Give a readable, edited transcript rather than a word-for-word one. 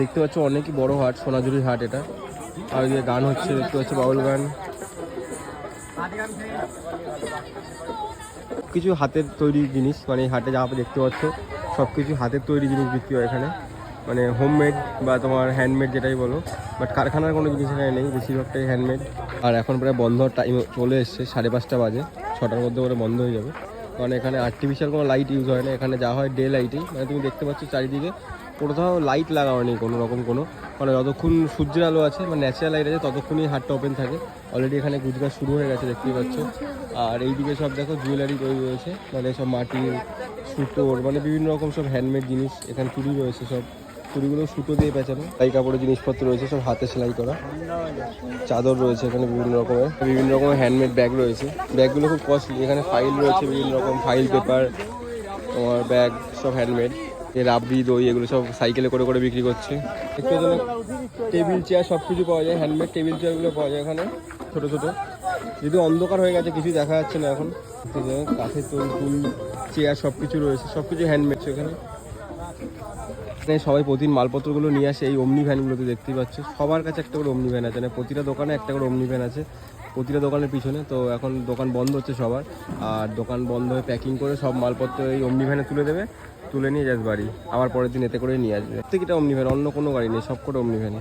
দেখতে পাচ্ছ অনেকই বড় হাট, সোনাঝুরির হাট এটা। আর ওইদিকে গান হচ্ছে, দেখতে পাচ্ছ বাউল গান। কিছু হাতের তৈরি জিনিস, মানে হাটে যা দেখতে পাচ্ছ সব কিছু হাতের তৈরি জিনিস বিক্রি হয় এখানে, মানে হোমমেড বা তোমার হ্যান্ডমেড যেটাই বলো। বাট কারখানার কোনো জিনিস এখানে নেই, বেশিরভাগটাই হ্যান্ডমেড। আর এখন প্রায় বন্ধ টাইম চলে এসছে, 5:30 বাজে, 6টার মধ্যে করে বন্ধ হয়ে যাবে। কারণ এখানে আর্টিফিশিয়াল কোনো লাইট ইউজ হয় না, এখানে যা হয় ডে লাইটই। মানে তুমি দেখতে পাচ্ছ চারিদিকে কোথাও লাইট লাগাও নেই কোনো রকম কোনো, মানে যতক্ষণ সূর্যের আলো আছে মানে ন্যাচারাল লাইট আছে ততক্ষণই হাটটা ওপেন থাকে। অলরেডি এখানে গুজরাট শুরু হয়ে গেছে দেখতেই পাচ্ছ। আর এইদিকে সব দেখো জুয়েলারি তৈরি রয়েছে, মানে সব মাটির সুতোর, মানে বিভিন্ন রকম সব হ্যান্ডমেড জিনিস। এখানে চুড়ি রয়েছে, সব চুড়িগুলো সুতো দিয়ে পেঁচানো। তাই কাপড়ের জিনিসপত্র রয়েছে সব হাতে সেলাই করা। চাদর রয়েছে এখানে বিভিন্ন রকমের হ্যান্ডমেড ব্যাগ রয়েছে। ব্যাগগুলো খুব কস্টলি। এখানে ফাইল রয়েছে, বিভিন্ন রকম ফাইল, পেপার, তোমার ব্যাগ, সব হ্যান্ডমেড। রাবড়ি, দই, এগুলো সব সাইকেলে করে করে বিক্রি করছে। একটু টেবিল চেয়ার সব কিছু পাওয়া যায়, হ্যান্ডমেড টেবিল চেয়ারগুলো পাওয়া যায় এখানে, ছোটো ছোটো। যদিও অন্ধকার হয়ে গেছে, কিছু দেখা যাচ্ছে না এখন। কাঠের তৈরি ফুল চেয়ার সব কিছু রয়েছে, সব কিছু হ্যান্ডমেড এখানে। সবাই প্রতিদিন মালপত্রগুলো নিয়ে আসে এই অমনি ভ্যানগুলোতে, দেখতেই পাচ্ছ সবার কাছে একটা করে অমনি ভ্যান আছে, মানে প্রতিটা দোকানে একটা করে অমনি ভ্যান আছে, প্রতিটা দোকানের পিছনে। তো এখন দোকান বন্ধ হচ্ছে সবার, আর দোকান বন্ধ হয়ে প্যাকিং করে সব মালপত্র এই অমনি ভ্যানে তুলে দেবে, তুলে নিয়ে যাস বাড়ি, আবার পরের দিন এতে করে নিয়ে আসবে। প্রত্যেকটা অমনি ভ্যান, অন্য কোনো গাড়ি নেই, সব করে অমনি ভ্যানে।